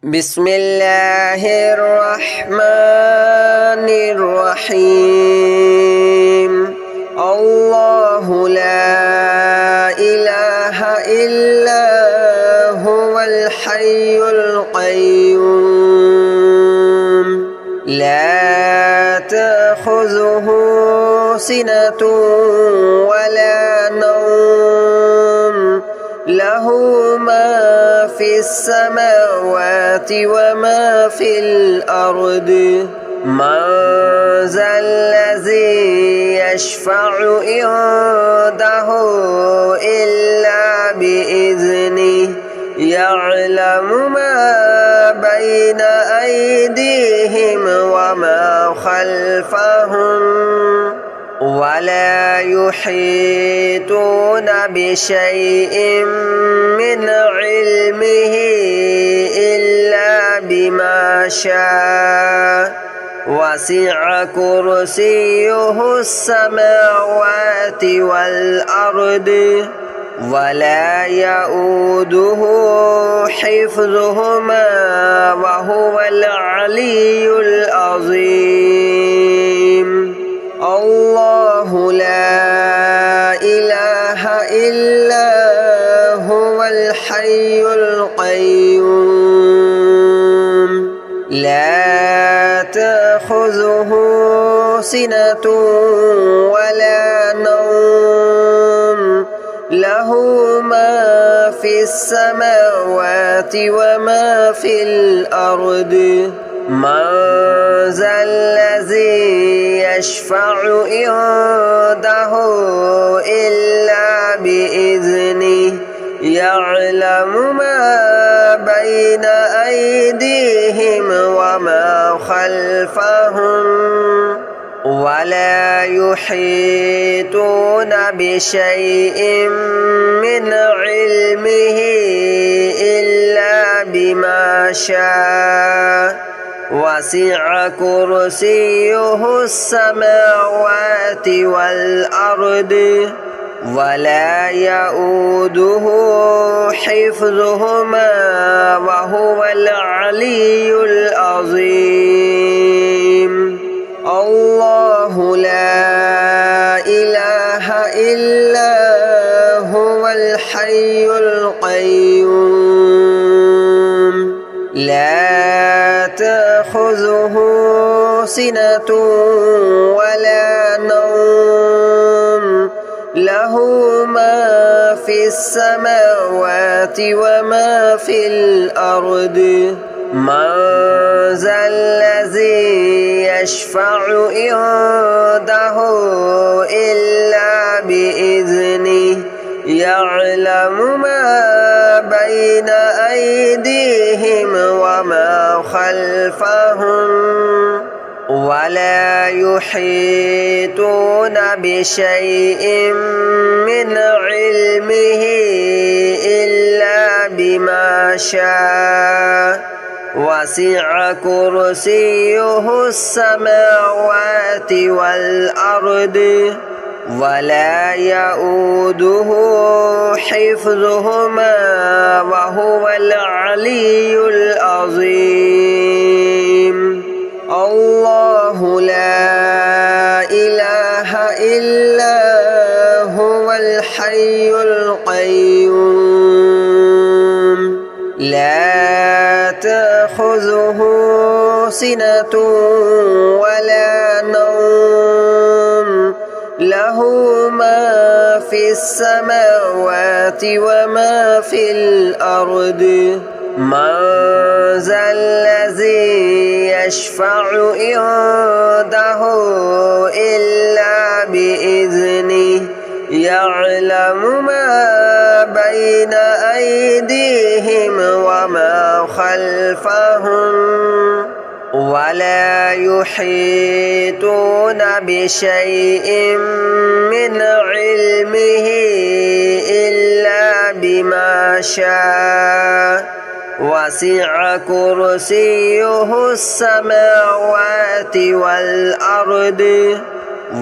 بسم الله الرحمن الرحيم الله لا إله إلا هو الحي القيوم لا تأخذه سنة ولا نوم له ما في السماوات وما في الأرض من ذا الذي يشفع عنده إلا بإذنه يعلم ما بين أيديهم وما خلفهم ولا يحيطون بشيء من علمه إلا بما شاء وسع كرسيه السماوات والأرض ولا يؤوده حفظهما وهو العلي العظيم الله لا إله إلا هو الحي القيوم لا تأخذه سنة ولا نوم له ما في السماوات وما في الأرض من ذا الذي يشفع عنده إلا بإذنه يعلم ما بين أيديهم وما خلفهم ولا يحيطون بشيء من علمه إلا بما شاء وسع كرسيه السماوات والأرض ولا يؤوده حفظهما وهو العلي العظيم الله لا إله إلا هو الحي القيوم لا تأخذه سنة ولا نوم له ما في السماوات وما في الأرض من ذا الذي يشفع عنده إلا بإذنه يعلم ما بين أيديهم وما خلفهم ولا يحيطون بشيء من علمه إلا بما شاء وسع كرسيه السماوات والأرض ولا يؤوده حفظهما وهو العلي العظيم الله لا إله إلا هو الحي القيوم لا تأخذه سنة ولا نوم له ما في السماوات وما في الأرض من ذا الذي يشفع عنده إلا بإذنه يعلم ما بين أيديهم وما خلفهم ولا يحيطون بشيء من علمه إلا بما شاء وسع كرسيه السماوات والأرض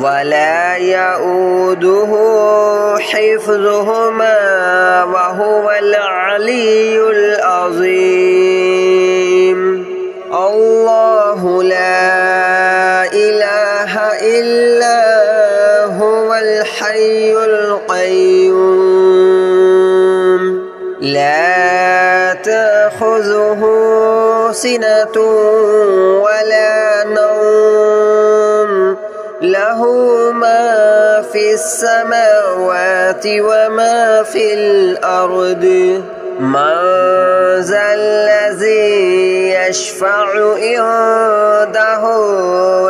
ولا يؤوده حفظهما وهو العلي العظيم. تأخذه سنة ولا نوم له ما في السماوات وما في الأرض من ذا الذي يشفع عنده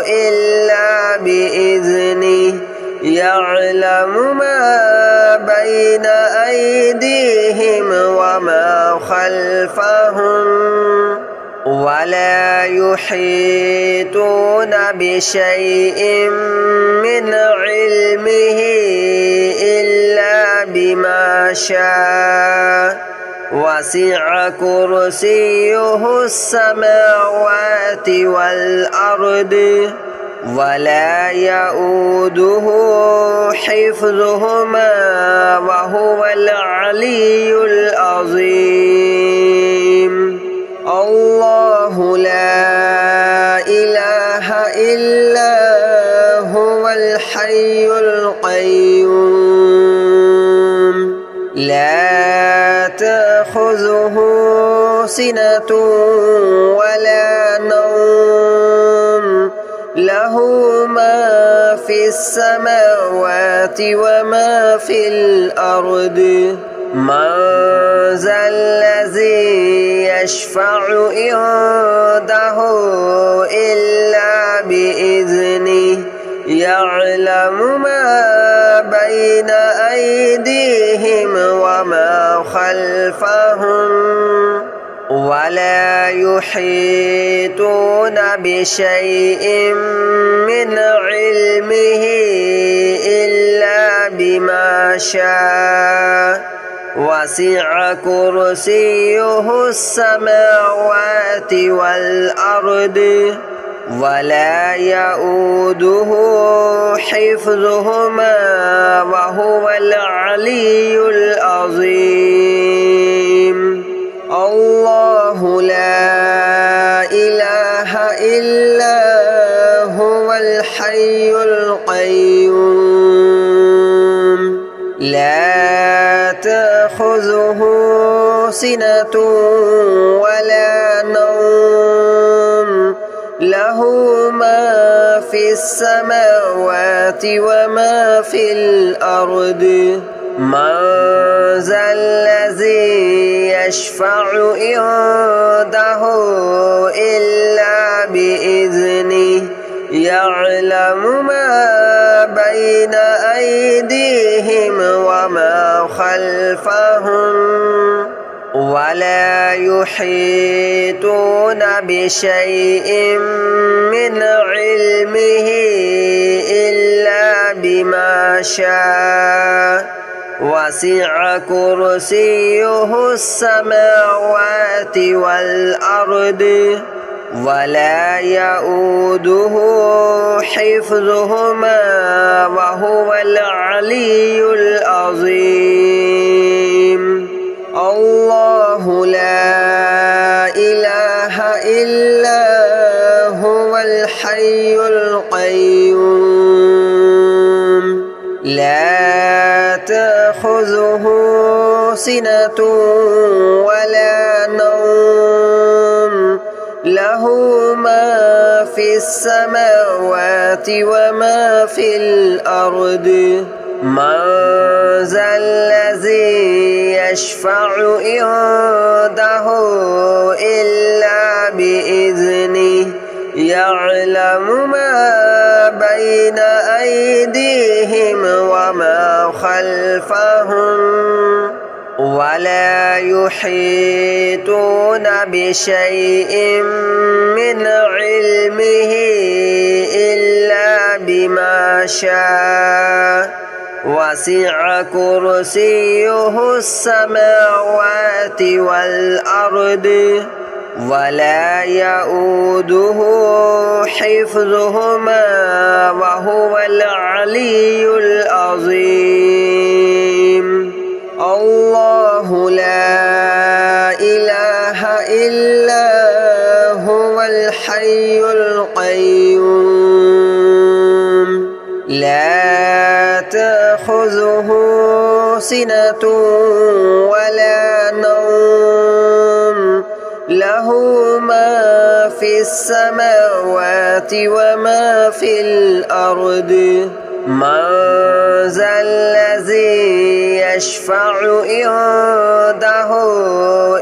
إلا بإذنه يعلم ما بين أيديهم وما خلفهم ولا يحيطون بشيء من علمه إلا بما شاء وسع كرسيه السماوات والأرض ولا يؤوده حفظهما وهو العلي العظيم الله لا إله إلا هو الحي القيوم لا تأخذه سنة ولا نوم له ما في السماوات وما في الأرض من ذا الذي يشفع عنده إلا بإذنه يعلم ما بين أيديهم وما خلفهم ولا يحيطون بشيء من علمه إلا بما شاء وسع كرسيه السماوات والأرض ولا يؤوده حفظهما وهو العلي العظيم الله لا إله إلا هو الحي القيوم لا تأخذه سنة ولا نوم له ما في السماوات وما في الأرض من ذا الذي يشفع عنده إلا بإذنه يعلم ما بين أيديهم وما خلفهم ولا يحيطون بشيء من علمه إلا بما شاء وسع كرسيه السماوات والأرض ولا يؤوده حفظهما وهو العلي العظيم الله لا إله إلا هو الحي القيوم لا تأخذه سنة ولا نوم له ما في السماوات وما في الأرض من ذا الذي يشفع عنده إلا بإذنه يعلم ما بين أيديهم وما خلفهم ولا يحيطون بشيء من علمه إلا بما شاء وسع كرسيه السماوات والأرض ولا يؤوده حفظهما وهو العلي العظيم الله لا إله إلا هو الحي القيوم لا تأخذه سنة ولا نوم له له ما في السماوات وما في الأرض من ذا الذي يشفع عنده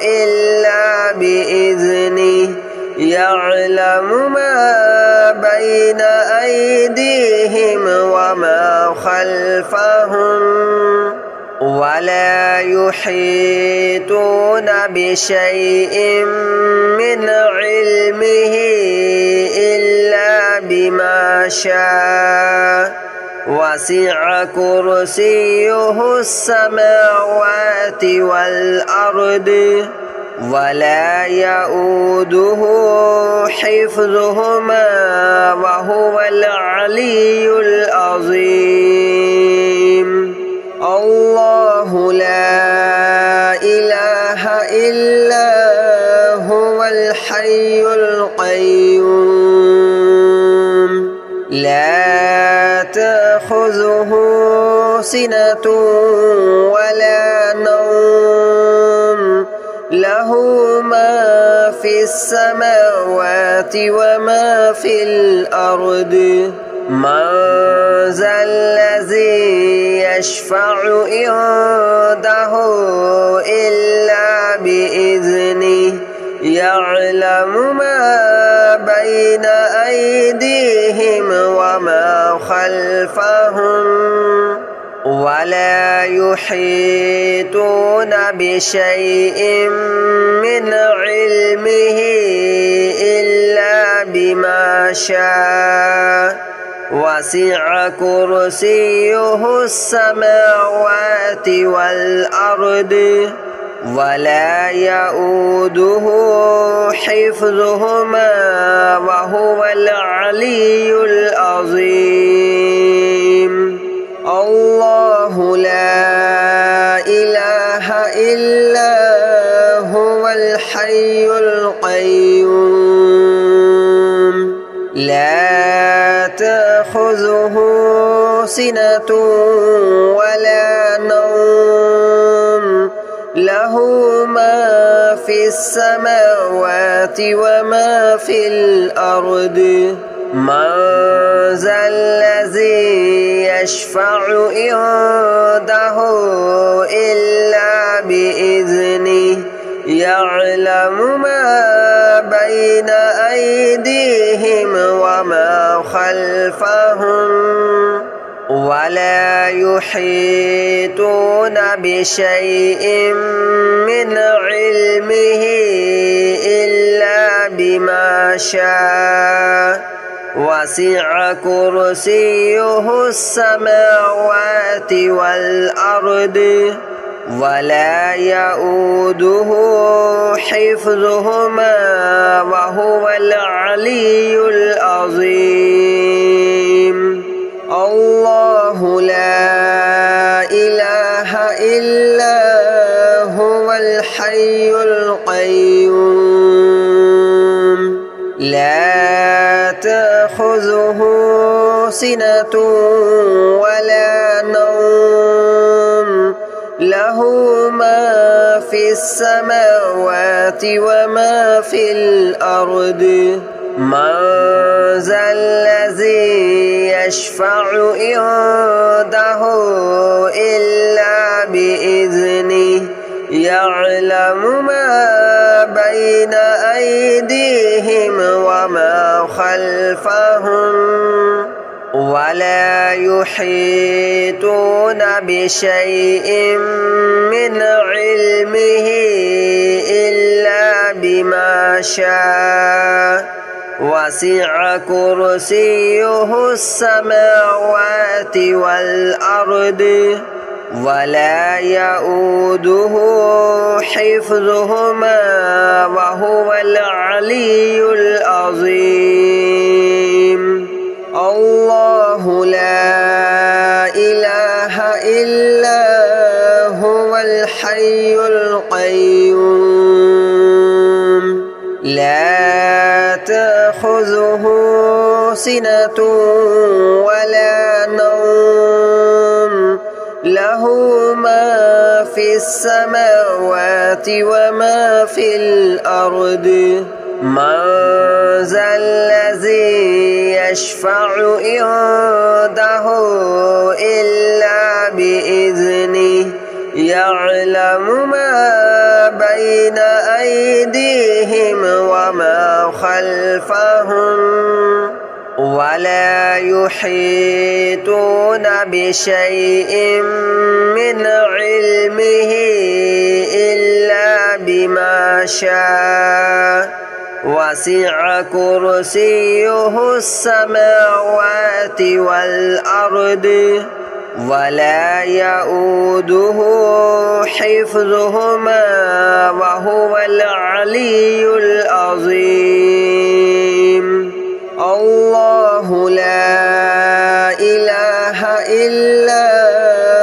إلا بإذنه يعلم ما بين أيديهم وما خلفهم ولا يحيطون بشيء من علمه إلا بما شاء وسع كرسيه السماوات والأرض ولا يؤوده حفظهما وهو العلي العظيم الله لا إله إلا هو الحي القيوم لا تأخذه سنة ولا نوم له ما في السماوات وما في الأرض من ذا الذي يشفع عنده إلا بإذنه يعلم ما بين أيديهم وما خلفهم ولا يحيطون بشيء من علمه إلا بما شاء وسع كرسيه السماوات والأرض ولا يؤوده حفظهما وهو العلي العظيم الله لا إله إلا هو الحي القيوم لا تأخذه سنة ولا نوم له ما في السماوات وما في الأرض من ذا الذي يشفع عنده إلا بإذنه يعلم ما بين أيديهم وما خلفهم ولا يحيطون بشيء من علمه إلا بما شاء وسع كرسيه السماوات والأرض ولا يؤوده حفظهما وهو العلي العظيم الله لا إله إلا هو الحي القيوم لا تأخذه سنة ولا نوم له ما في السماوات وما في الأرض من ذا الذي يشفع عنده إلا بإذنه يعلم ما بين أيديهم وما خلفهم ولا يحيطون بشيء من علمه إلا بما شاء وسع كرسيه السماوات والأرض ولا يؤوده حفظهما وهو العلي العظيم الله لا إله إلا هو الحي القيوم لا تأخذه سنة ولا نوم له له ما في السماوات وما في الأرض من ذا الذي يشفع عنده إلا بإذنه يعلم ما بين أيديهم وما خلفهم ولا يحيطون بشيء من علمه إلا بما شاء وسع كرسيه السماوات والأرض ولا يؤوده حفظهما وهو العلي العظيم الله لا إله إلا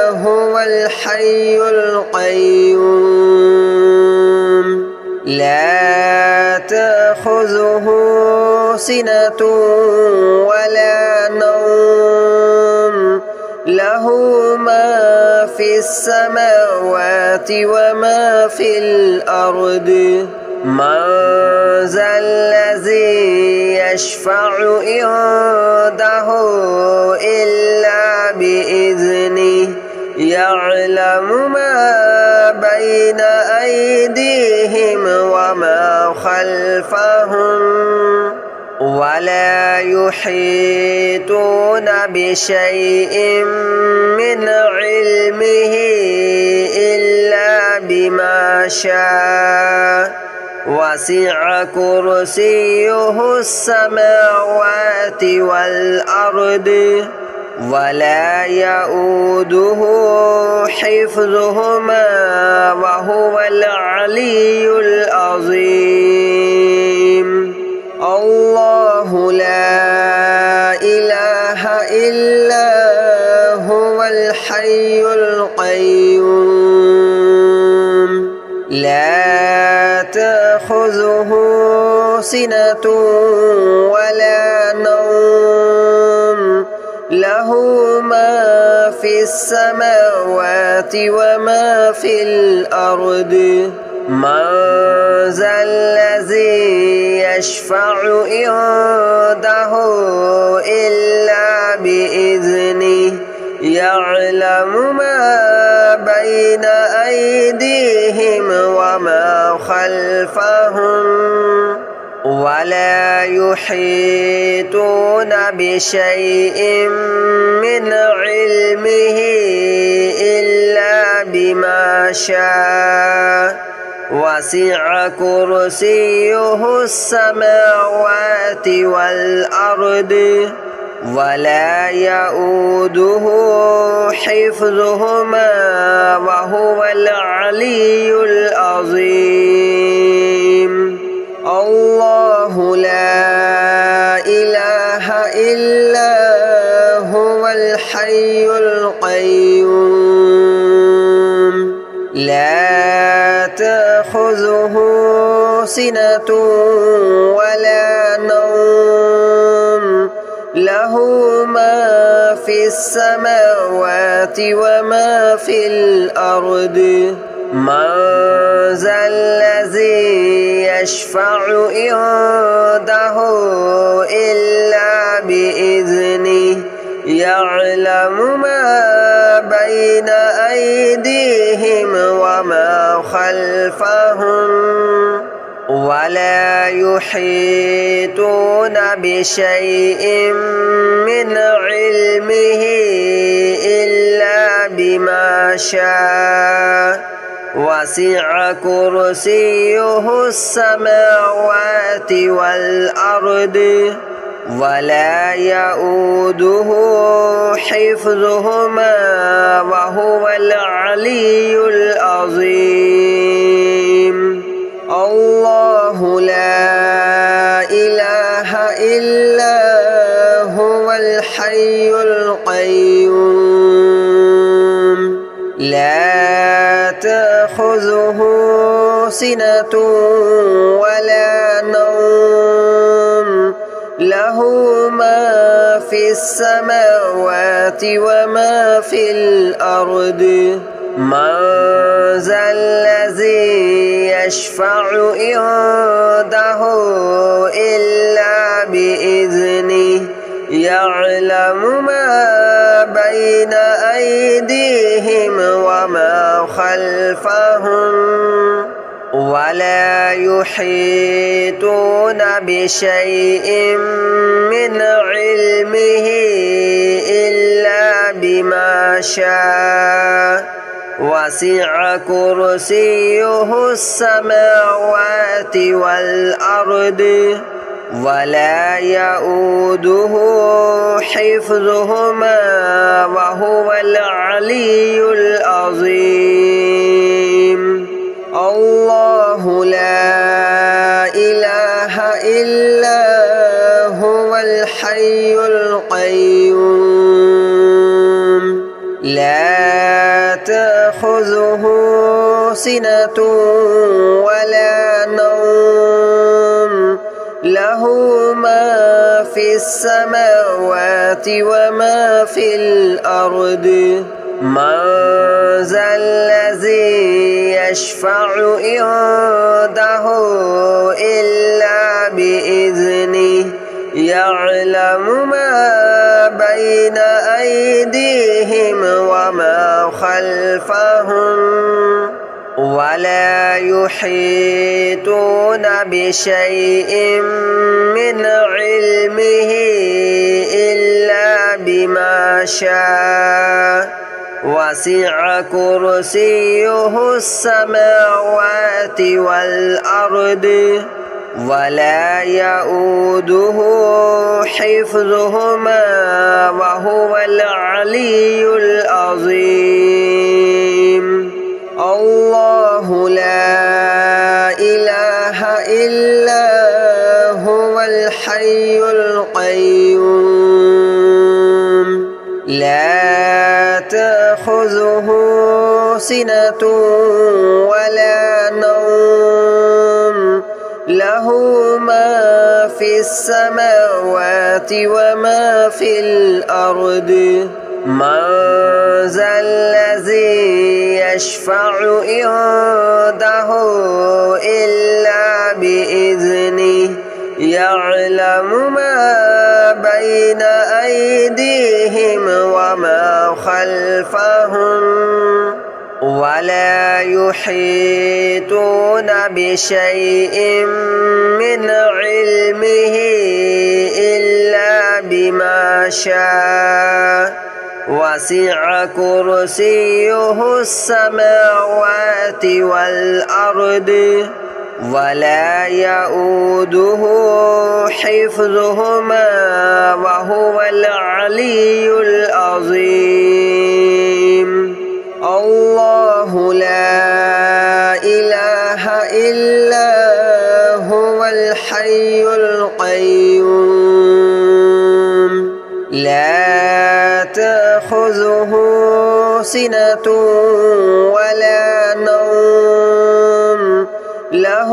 هو الحي القيوم لا تأخذه سنة ولا نوم له ما في السماوات وما في الأرض من ذا الذي يشفع عنده إلا بإذنه يعلم ما بين أيديهم وما خلفهم ولا يحيطون بشيء من علمه إلا بما شاء وسع كرسيه السماوات والأرض ولا يؤوده حفظهما وهو العلي العظيم الله لا إله إلا هو الحي القيوم لا تأخذه سنة ولا نوم له ما في السماوات وما في الأرض من ذا الذي يشفع عنده إلا بإذنه يعلم ما بين أيديهم وما خلفهم ولا يحيطون بشيء من علمه إلا بما شاء وسع كرسيه السماوات والأرض ولا يؤوده حفظهما وهو العلي العظيم الله لا إله إلا هو الحي القيوم لا تأخذه سنة ولا نوم له ما في السماوات وما في الأرض من ذا الذي يشفع عنده إلا بإذنه يعلم ما بين أيديهم وما خلفهم ولا يحيطون بشيء من علمه إلا بما شاء وسع كرسيه السماوات والأرض ولا يؤوده حفظهما وهو العلي العظيم الله لا إله إلا هو الحي القيوم لا تأخذه سنة ولا نوم له ما في السماوات وما في الأرض من ذا الذي يشفع عنده إلا بإذنه يعلم ما بين أيديهم وما خلفهم ولا يحيطون بشيء من علمه إلا بما شاء وسع كرسيه السماوات والأرض ولا يؤوده حفظهما وهو العلي العظيم الله لا إله إلا هو الحي القيوم لا تأخذه سنة ولا نوم له ما في السماوات وما في الأرض من ذا الذي يشفع عنده إلا بإذنه يعلم ما بين أيديهم وما خلفهم ولا يحيطون بشيء من علمه إلا بما شاء وسع كرسيه السماوات والأرض ولا يؤوده حفظهما وهو العلي العظيم الله لا إله إلا هو الحي القيوم لا تأخذه سنة ولا نوم له ما في السماوات وما في الأرض من ذا الذي يشفع عنده إلا بإذنه يعلم ما بين أيديهم وما خلفهم ولا يحيطون بشيء من علمه إلا بما شاء وسع كرسيه السماوات والأرض ولا يؤوده حفظهما وهو العلي العظيم الله لا إله إلا هو الحي القيوم لا تأخذه سنة ولا نوم له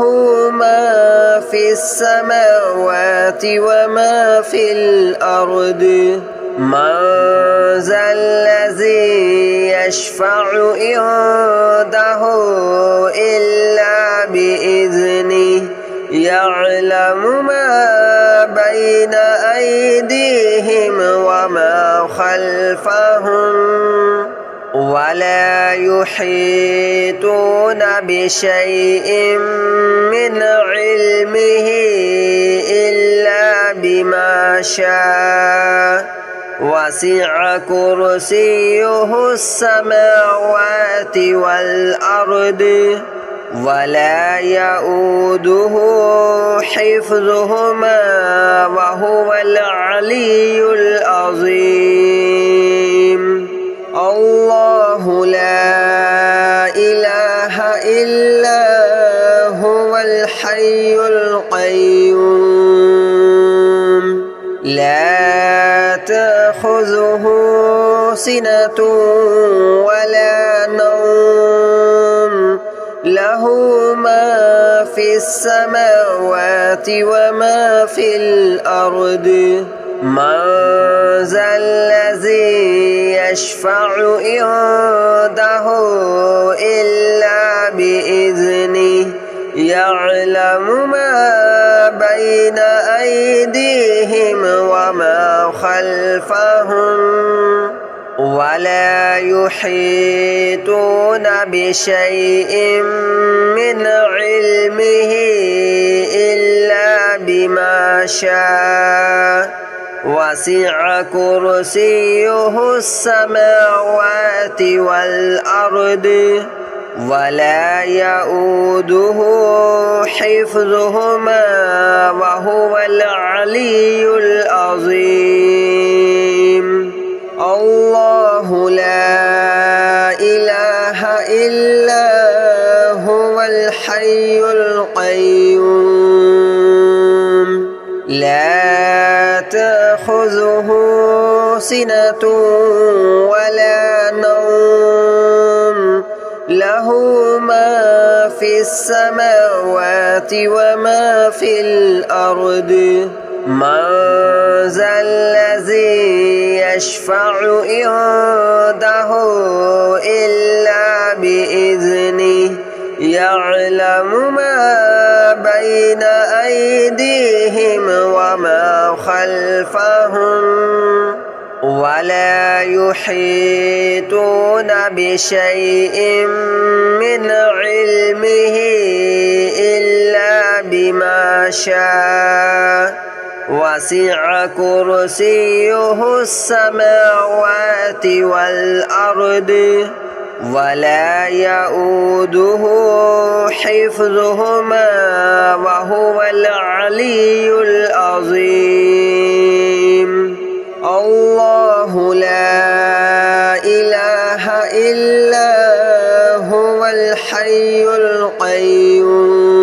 ما في السماوات وما في الأرض من ذا الذي يشفع عنده إلا بإذنه يعلم ما بين أيديهم وما خلفهم ولا يحيطون بشيء من علمه إلا بما شاء وسع كرسيه السماوات والأرض ولا يؤوده حفظهما وهو العلي العظيم الله لا إله إلا هو الحي القيوم لا تأخذه سنة ولا نوم له ما في السماوات وما في الأرض من ذا الذي يشفع عنده إلا بإذنه يعلم ما بين أيديهم وما خلفهم ولا يحيطون بشيء من علمه إلا بما شاء وسع كرسيه السماوات والأرض ولا يؤوده حفظهما وهو العلي العظيم الله لا إله إلا هو الحي القيوم لا تأخذه سنة ولا نوم له ما في السماوات وما في الأرض من ذا الذي يشفع عنده إلا بإذنه يعلم ما بين أيديهم وما خلفهم ولا يحيطون بشيء من علمه إلا بما شاء وسع كرسيه السماوات والأرض ولا يؤوده حفظهما وهو العلي العظيم الله لا إله إلا هو الحي القيوم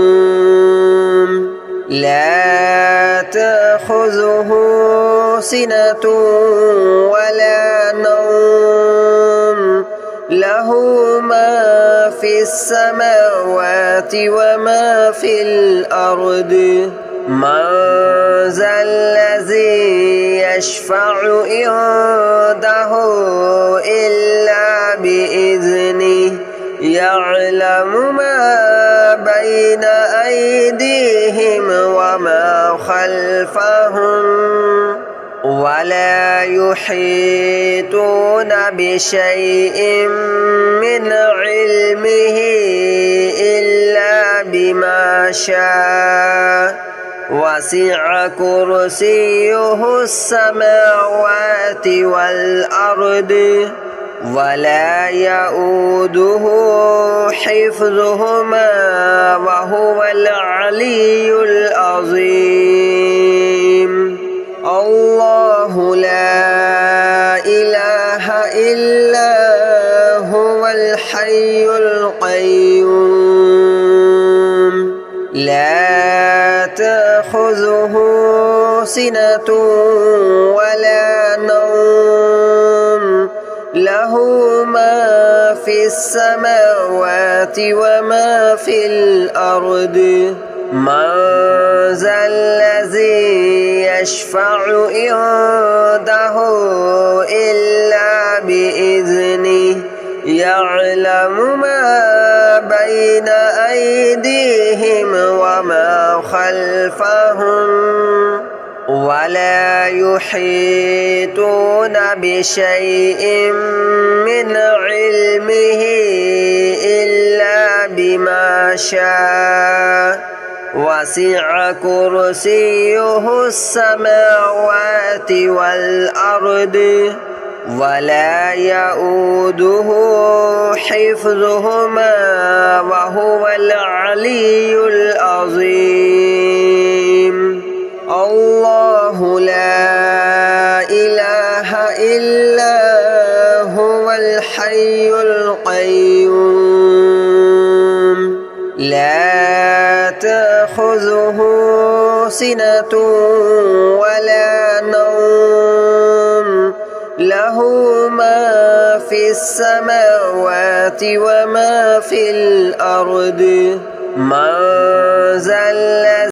لا تأخذه سنة ولا نوم له ما في السماوات وما في الأرض من ذا الذي يشفع عنده إلا بإذنه يعلم ما بين أيديهم وما خلفهم ولا يحيطون بشيء من علمه إلا بما شاء وسع كرسيه السماوات والأرض ولا يؤوده حفظهما وهو العلي العظيم الله لا إله إلا هو الحي القيوم لا تأخذه سنة ولا نوم له ما في السماوات وما في الأرض من ذا الذي يشفع عنده إلا بإذنه يعلم ما بين أيديهم وما خلفهم ولا يحيطون بشيء من علمه إلا بما شاء وسع كرسيه السماوات والأرض ولا يؤوده حفظهما وهو العلي العظيم الله لا إله إلا هو الحي القيوم لا تأخذه سنة ولا نوم له ما في السماوات وما في الأرض من ذا